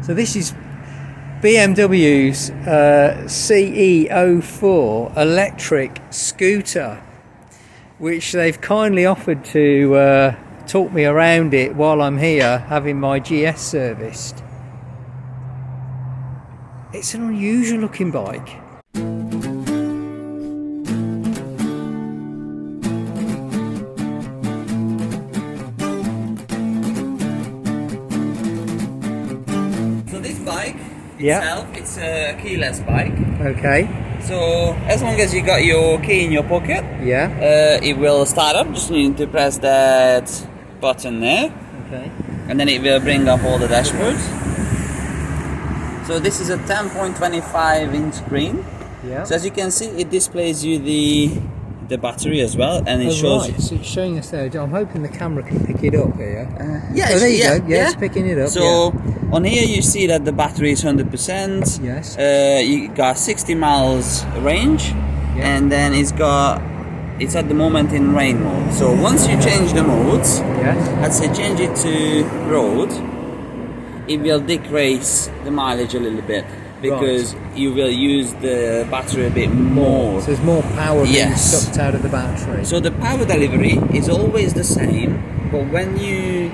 So this is BMW's CE-04 electric scooter, which they've kindly offered to talk me around it while I'm here having my GS serviced. It's an unusual looking bike. So this bike itself, it's a keyless bike. Okay. So as long as you got your key in your pocket, it will start up. Just need to press that button there. Okay. And then it will bring up all the dashboards. So this is a 10.25 inch screen. Yeah. So as you can see, it displays you the battery as well, and it shows. Right. So it's showing us there. I'm hoping the camera can pick it up here. Yeah. Oh, there you go. Yeah, it's picking it up. So on here you see that the battery is 100%. Yes. You got 60 miles range, and then it's at the moment in rain mode. So once you change the modes, let's say change it to road, it will decrease the mileage a little bit because you will use the battery a bit more. So there's more power being sucked out of the battery. So the power delivery is always the same, but when you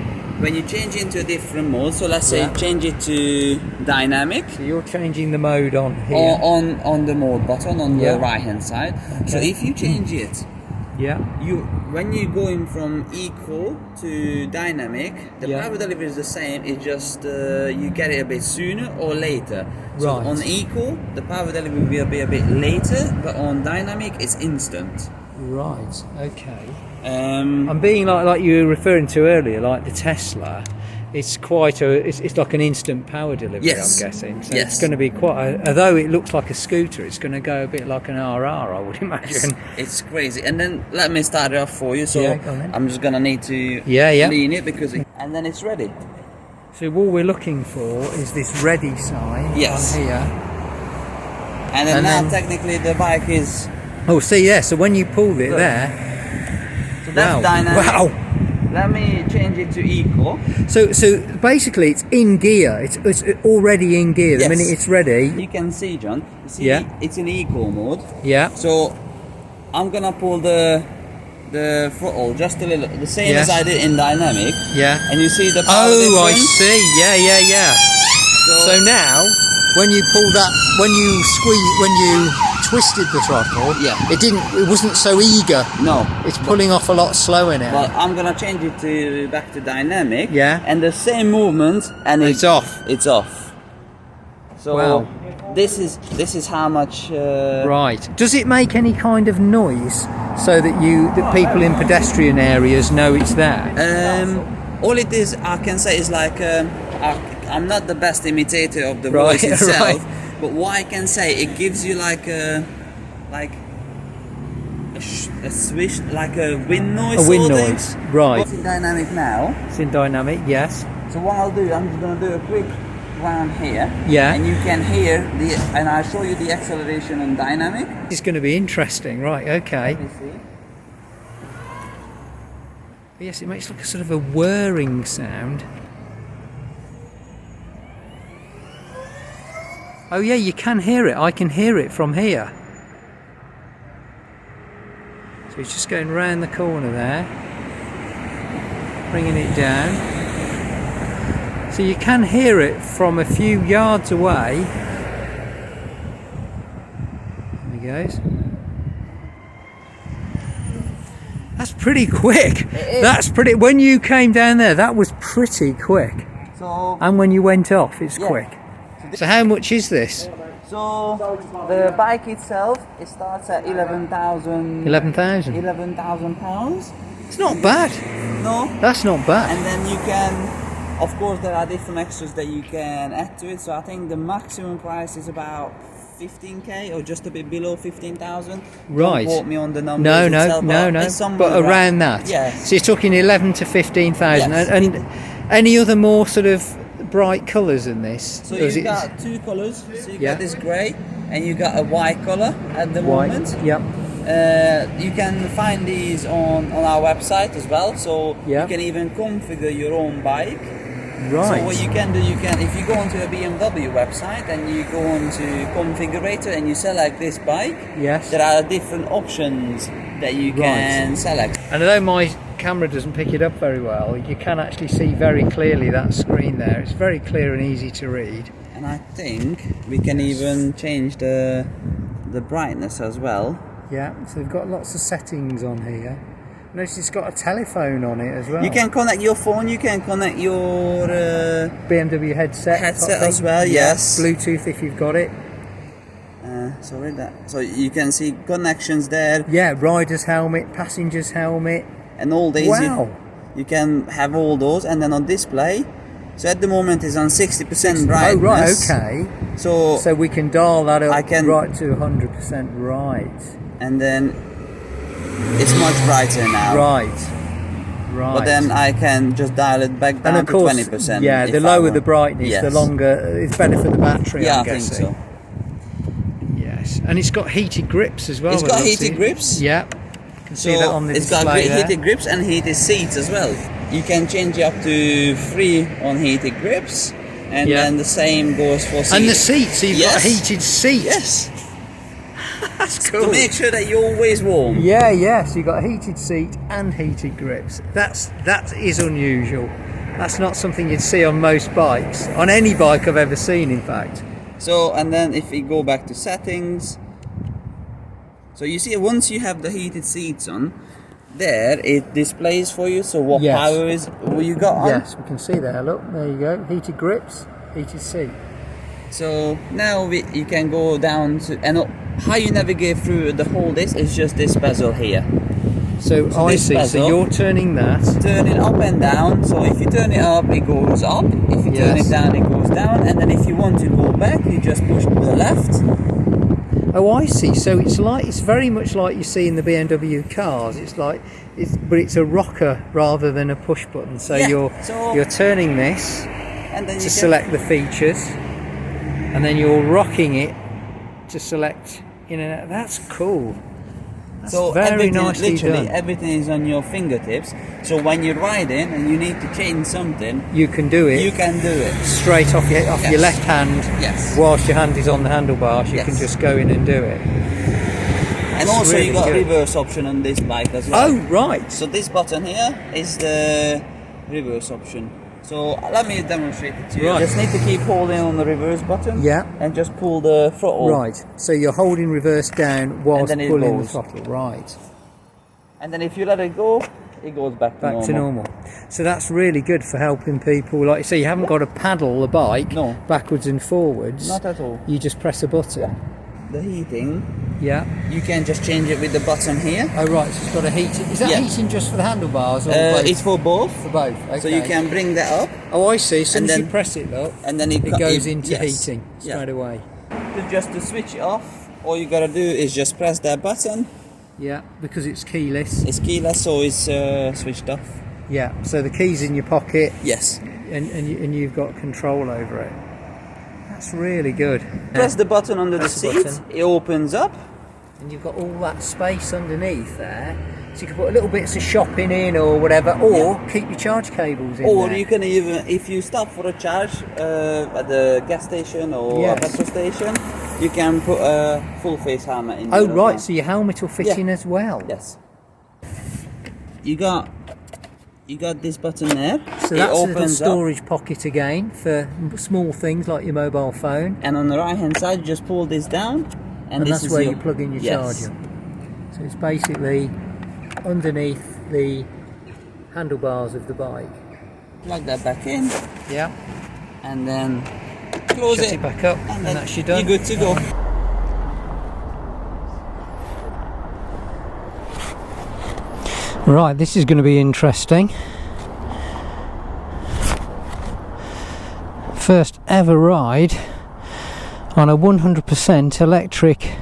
change into a different mode, so let's say change it to dynamic. So you're changing the mode on here. On the mode button on the right hand side. Okay. So if you change it, when you're going from eco to dynamic, the power delivery is the same. It's just you get it a bit sooner or later. So on eco, the power delivery will be a bit later, but on dynamic, it's instant. Right. Okay. I'm being like you were referring to earlier, like the Tesla. It's quite it's like an instant power delivery. I'm guessing. So it's going to be although it looks like a scooter, it's going to go a bit like an RR, I would imagine. It's crazy. And then let me start it off for you. So I'm just going to need to lean it and then it's ready. So all we're looking for is this ready sign on here. And then technically the bike is... Oh, see, so when you pulled it there... So that's dynamic. Wow! Let me change it to eco. So basically it's in gear. It's already in gear. The minute it's ready... You can see, John. You see it's in eco mode. Yeah. So I'm going to pull the throttle just a little, the same as I did in dynamic. Yeah. And you see the power difference? I see. Yeah. So now, when you pull that, when you twisted the throttle, it wasn't so eager. No. It's pulling off a lot slower now. Well, I'm gonna change it back to dynamic. Yeah. And the same movement, and it's off. It's off. So this is how much. Right. Does it make any kind of noise so that people in pedestrian areas know it's there? All it is, I can say, is like I'm not the best imitator of the voice itself, but what I can say, it gives you like a swish, like a wind noise. A wind noise, right? It's in dynamic now. It's in dynamic, yes. So what I'll do, I'm just gonna do a quick round here. Yeah. And you can hear and I'll show you the acceleration and dynamic. It's going to be interesting, right? Okay. Let me see. Yes, it makes like a sort of a whirring sound. Oh yeah, you can hear it. I can hear it from here. So he's just going round the corner there, bringing it down. So you can hear it from a few yards away. There he goes. That's pretty quick. That's pretty. When you came down there, that was pretty quick. So. And when you went off, it's quick. So how much is this? So the bike itself, it starts at 11,000. 11,000. 11,000 pounds. It's not bad. No. That's not bad. And then you can, of course, there are different extras that you can add to it. So I think the maximum price is about 15k or just a bit below 15,000. Right. Don't quote me on the numbers. No. But around that. Yes. So you're talking 11 to 15,000. Yes. And any other more sort of bright colours in this? So you've got two colours. So you got this grey and you got a white colour at the moment. Yep. You can find these on our website as well. So you can even configure your own bike Right. So what you can do, if you go onto a BMW website and you go onto configurator and you select this bike, yes, there are different options that you can select. And although my camera doesn't pick it up very well, you can actually see very clearly that screen there. It's very clear and easy to read. And I think we can even change the brightness as well. Yeah, so we've got lots of settings on here. Notice it's got a telephone on it as well. You can connect your phone, you can connect your BMW headset as well, yes. Bluetooth if you've got it. So you can see connections there. Yeah, rider's helmet, passenger's helmet. And all these. Wow. You can have all those, and then on display. So at the moment it's on 60% brightness. Oh right, okay. So we can dial that up right to 100%, right. And then it's much brighter now. Right. But then I can just dial it back down and of course, to 20%. Yeah, the lower the brightness, the longer it's better for the battery. Yeah, I'm guessing. I think so. Yes, and it's got heated grips as well. It's got heated grips. Yeah, you can see that on the display. It's got heated grips and heated seats as well. You can change it up to 3 on heated grips, and then the same goes for seats. And the seats, so you've got a heated seat. Yes. That's cool. To make sure that you're always warm. Yeah, so you've got a heated seat and heated grips. That is unusual. That's not something you'd see on most bikes, on any bike I've ever seen, in fact. So, and then if we go back to settings, so you see once you have the heated seats on, there it displays for you, so what power is what you got on. Yes, we can see there, look, there you go, heated grips, heated seat. So now you can go down to, and how you navigate through the whole this is just this bezel here. So I see, bezel, so you're turning that. Turn it up and down, so if you turn it up it goes up, if you turn it down it goes down, and then if you want to go back you just push to the left. Oh, I see. So it's very much like you see in the BMW cars. But it's a rocker rather than a push button. So you're turning this and then to select the features, and then you're rocking it to select in and out. That's cool. That's very nicely done. Everything is on your fingertips. So when you're riding and you need to change something, you can do it. You can do it straight off your left hand. Yes. Whilst your hand is on the handlebars, you can just go in and do it. And also you got a reverse option on this bike as well. Oh right. So this button here is the reverse option. So let me demonstrate it to you. Right. You just need to keep holding on the reverse button. Yeah. And just pull the throttle. Right. So you're holding reverse down whilst pulling the throttle. Right. And then if you let it go, it goes back to normal. So that's really good for helping people. Like you say, you haven't got to paddle the bike backwards and forwards. Not at all. You just press a button. Yeah. The heating. Yeah. You can just change it with the button here. Oh right, so it's got a heating. Is that heating just for the handlebars or both? It's for both. For both. Okay. So you can bring that up. Oh, I see. As soon as you press it, look, and then it goes into heating straight away. Just to switch it off, all you gotta do is just press that button. Yeah, because it's keyless. It's keyless, so it's switched off. Yeah. So the key's in your pocket. Yes. And you've got control over it. That's really good. Press the button under the seat, it opens up. And you've got all that space underneath there. So you can put little bits of shopping in or whatever, or keep your charge cables in Or there. you can even, if you stop for a charge at the gas station or a petrol station, you can put a full face helmet in there. Oh right, so your helmet will fit in as well. Yes. You got this button there. So that's a little storage pocket again for small things like your mobile phone. And on the right hand side, you just pull this down, and this that's is where you plug in your charger. So it's basically underneath the handlebars of the bike. Plug that back in. Yeah. And then close it back up, and that's you done. You're good to go. Right, this is going to be interesting. First ever ride on a 100% electric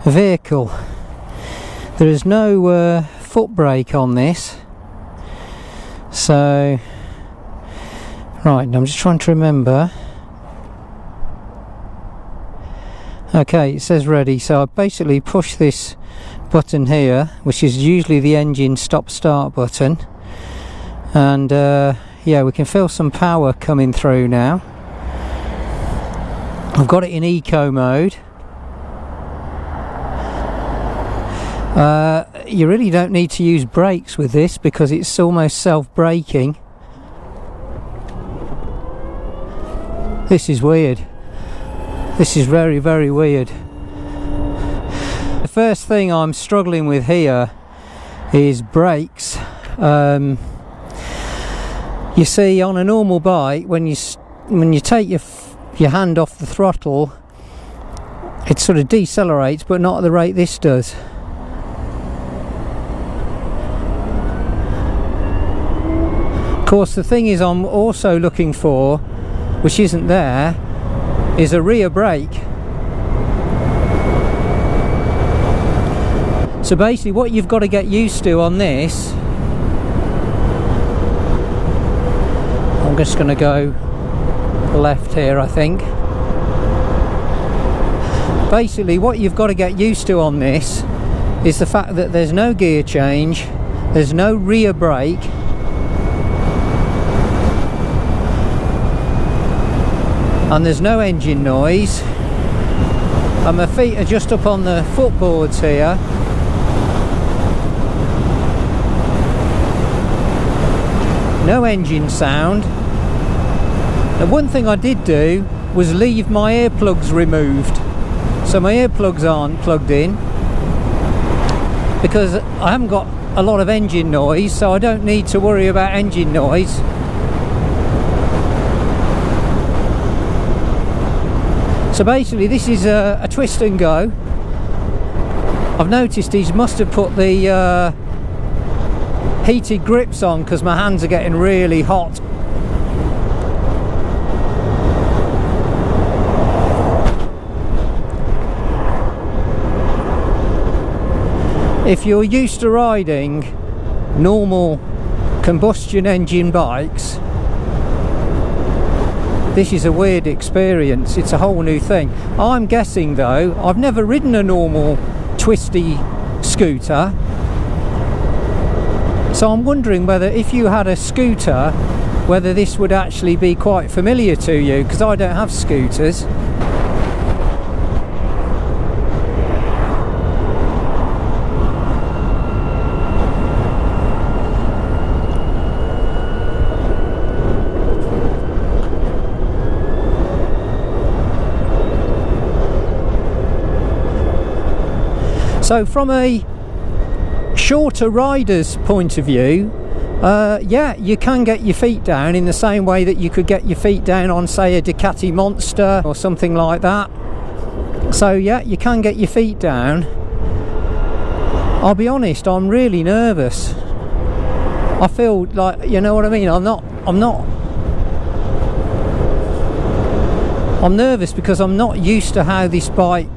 vehicle. There is no foot brake on this. So, right, I'm just trying to remember. Okay, it says ready, so I basically push this button here, which is usually the engine stop start button, and yeah, we can feel some power coming through now. I've got it in eco mode. You really don't need to use brakes with this because it's almost self-braking. This is weird. This is very, very weird. The first thing I'm struggling with here is brakes. You see, on a normal bike, when you take your hand off the throttle, it sort of decelerates, but not at the rate this does. Of course, the thing is I'm also looking for, which isn't there, is a rear brake. So basically what you've got to get used to on this, I'm just going to go left here, I think. Basically what you've got to get used to on this is the fact that there's no gear change, there's no rear brake, and there's no engine noise, and my feet are just up on the footboards here. No engine sound. The one thing I did do was leave my earplugs removed, so my earplugs aren't plugged in, because I haven't got a lot of engine noise, so I don't need to worry about engine noise. So basically this is a twist and go. I've noticed he must have put the heated grips on because my hands are getting really hot. If you're used to riding normal combustion engine bikes, this is a weird experience. It's a whole new thing. I'm guessing though, I've never ridden a normal twisty scooter, so I'm wondering whether if you had a scooter, whether this would actually be quite familiar to you, because I don't have scooters. So from a shorter rider's point of view, yeah, you can get your feet down in the same way that you could get your feet down on, say, a Ducati Monster or something like that. So yeah, you can get your feet down. I'll be honest, I'm really nervous. I feel like, you know what I mean, I'm nervous because I'm not used to how this bike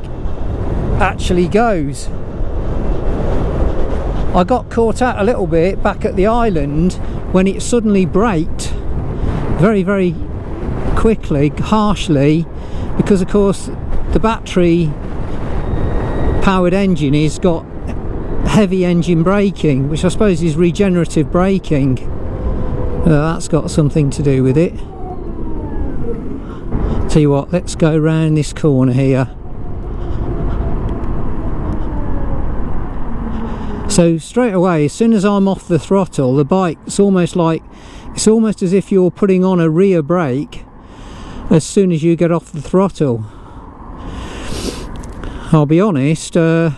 actually goes. I got caught out a little bit back at the island when it suddenly braked very, very quickly, harshly, because of course the battery powered engine has got heavy engine braking, which I suppose is regenerative braking. That's got something to do with it. Tell you what, let's go round this corner here. So straight away, as soon as I'm off the throttle, the bike, it's almost as if you're putting on a rear brake as soon as you get off the throttle. I'll be honest, I'm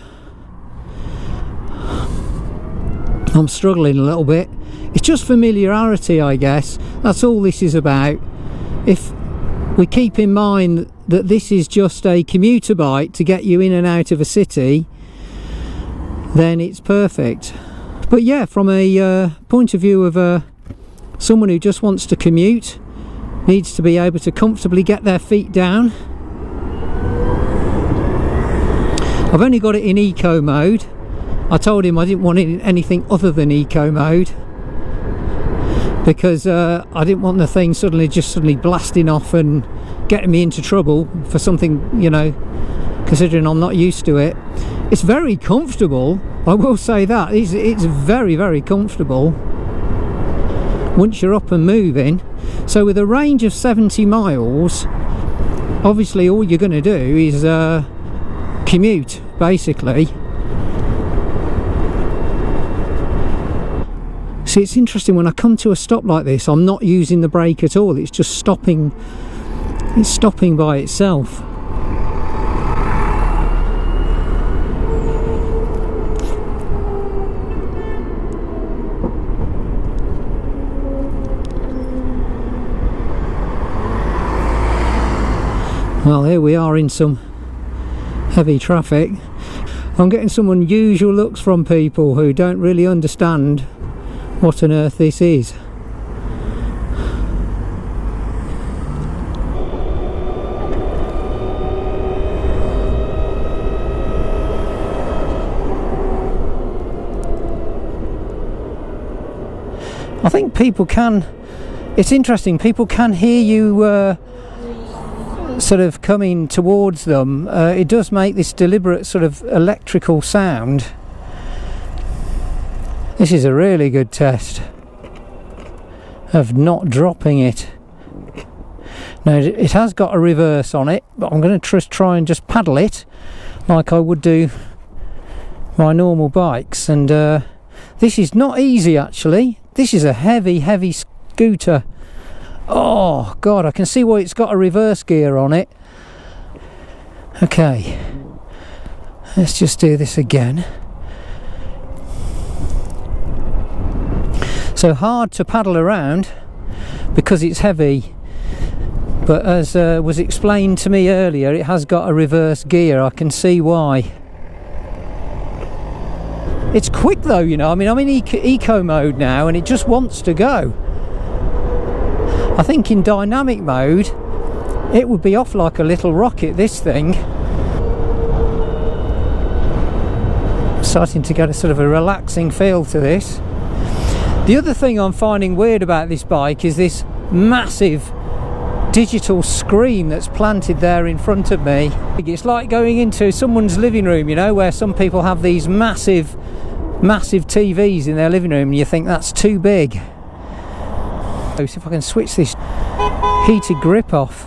struggling a little bit. It's just familiarity, I guess. That's all this is about. If we keep in mind that this is just a commuter bike to get you in and out of a city, then it's perfect. But yeah, from a point of view of someone who just wants to commute, needs to be able to comfortably get their feet down. I've only got it in eco mode. I told him I didn't want it in anything other than eco mode, because I didn't want the thing suddenly blasting off and getting me into trouble for something, you know, considering I'm not used to it. It's very comfortable, I will say that. It's very, very comfortable. once you're up and moving. So with a range of 70 miles, obviously all you're going to do is commute, basically. See, it's interesting, when I come to a stop like this, I'm not using the brake at all. It's just stopping. It's stopping by itself. Well, here we are in some heavy traffic. I'm getting some unusual looks from people who don't really understand what on earth this is. I think people can, it's interesting, people can hear you sort of coming towards them. It does make this deliberate sort of electrical sound. This is a really good test of not dropping it. Now it has got a reverse on it, but I'm going to try and just paddle it like I would do my normal bikes, and this is not easy actually. This is a heavy scooter. Oh god, I can see why it's got a reverse gear on it. Okay, let's just do this again. So hard to paddle around because it's heavy, but as was explained to me earlier, it has got a reverse gear. I can see why. It's quick though, you know. I mean, I'm in eco mode now and it just wants to go. I think in dynamic mode it would be off like a little rocket, this thing. Starting to get a sort of a relaxing feel to this. The other thing I'm finding weird about this bike is this massive digital screen that's planted there in front of me. It's like going into someone's living room, you know, where some people have these massive TVs in their living room and you think that's too big. See if I can switch this heated grip off.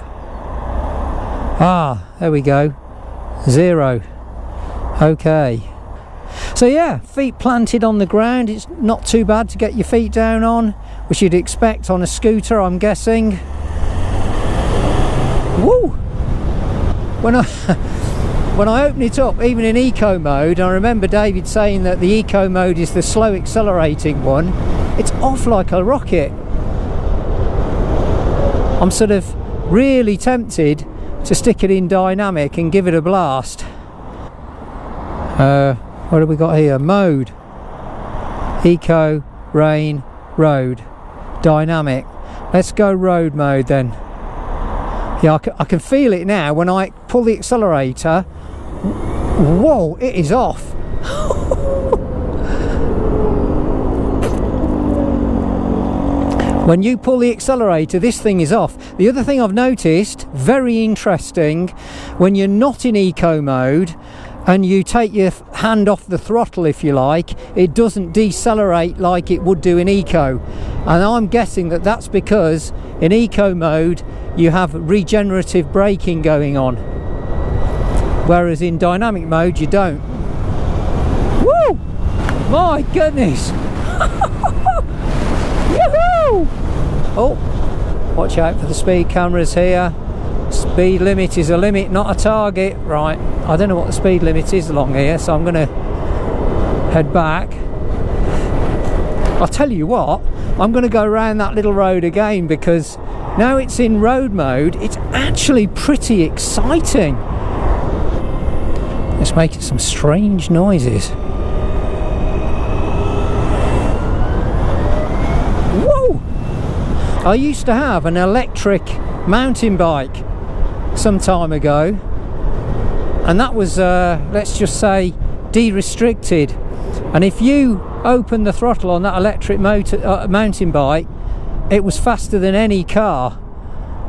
Ah, there we go. 0. Okay. So yeah, feet planted on the ground. It's not too bad to get your feet down on, which you'd expect on a scooter, I'm guessing. Woo! When I open it up, even in eco mode, I remember David saying that the eco mode is the slow accelerating one. It's off like a rocket. I'm sort of really tempted to stick it in dynamic and give it a blast. What have we got here? Mode, eco, rain, road, dynamic. Let's go road mode then. Yeah, I can feel it now when I pull the accelerator. Whoa, it is off. When you pull the accelerator, this thing is off. The other thing I've noticed, very interesting, when you're not in eco mode and you take your hand off the throttle, if you like, it doesn't decelerate like it would do in eco. And I'm guessing that that's because in eco mode you have regenerative braking going on, whereas in dynamic mode you don't. Woo! My goodness! Yoo-hoo! Oh, watch out for the speed cameras here. Speed limit is a limit, not a target. Right, I don't know what the speed limit is along here, so I'm going to head back. I'll tell you what, I'm going to go around that little road again, because now it's in road mode, it's actually pretty exciting. It's making some strange noises. Whoa! I used to have an electric mountain bike some time ago, and that was let's just say de-restricted, and if you open the throttle on that electric mountain bike, it was faster than any car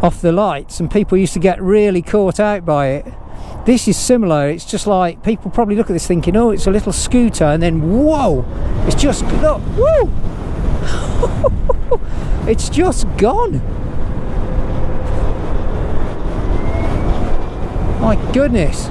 off the lights, and people used to get really caught out by it. This is similar. It's just like people probably look at this thinking, oh, it's a little scooter, and then whoa, it's just, look, woo. It's just gone. My goodness.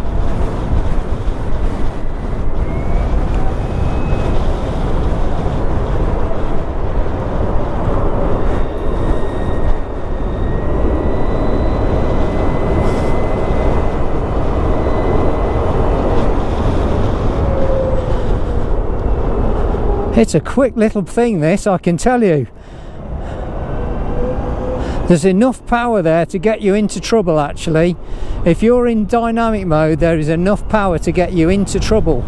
It's a quick little thing, this, I can tell you. There's enough power there to get you into trouble, actually. If you're in dynamic mode, there is enough power to get you into trouble.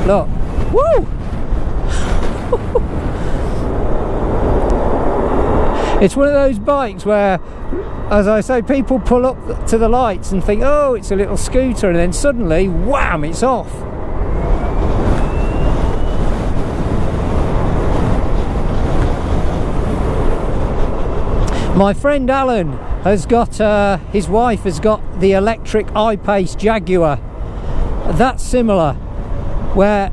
Look. Woo! It's one of those bikes where, as I say, people pull up to the lights and think, oh, it's a little scooter, and then suddenly, wham, it's off. My friend Alan has got, his wife has got the electric I-Pace Jaguar. That's similar, where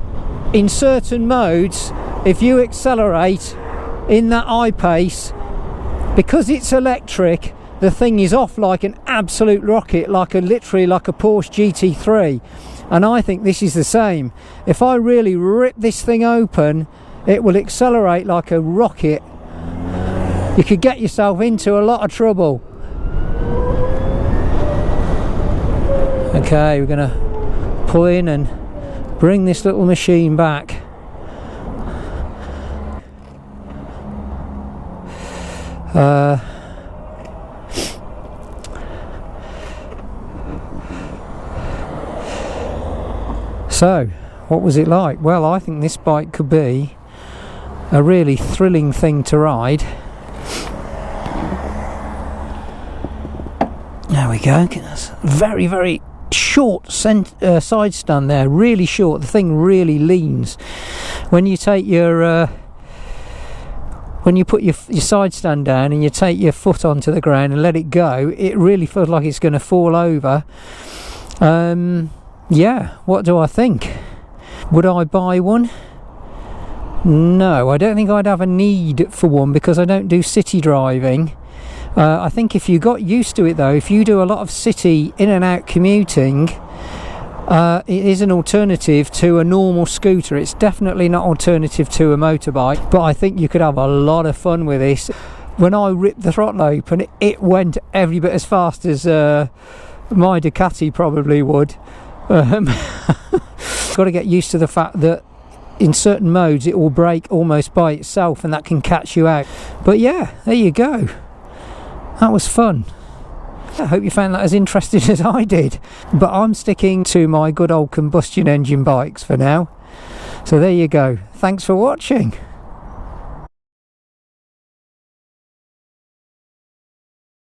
in certain modes, if you accelerate in that I-Pace, because it's electric, the thing is off like an absolute rocket, literally like a Porsche GT3. And I think this is the same. If I really rip this thing open, it will accelerate like a rocket. You could get yourself into a lot of trouble. Okay, we're going to pull in and bring this little machine back. So, what was it like? Well, I think this bike could be a really thrilling thing to ride. There we go. Very, very short side stand there. Really short. The thing really leans. When you take your when you put your side stand down and you take your foot onto the ground and let it go, it really feels like it's going to fall over. Yeah, what do I think? Would I buy one? No, I don't think I'd have a need for one because I don't do city driving. I think if you got used to it though, if you do a lot of city in and out commuting, it is an alternative to a normal scooter. It's definitely not alternative to a motorbike, but I think you could have a lot of fun with this. When I ripped the throttle open, it went every bit as fast as my Ducati probably would. Got to get used to the fact that in certain modes it will brake almost by itself and that can catch you out. But yeah, there you go. That was fun. I hope you found that as interesting as I did. But I'm sticking to my good old combustion engine bikes for now. So there you go. Thanks for watching.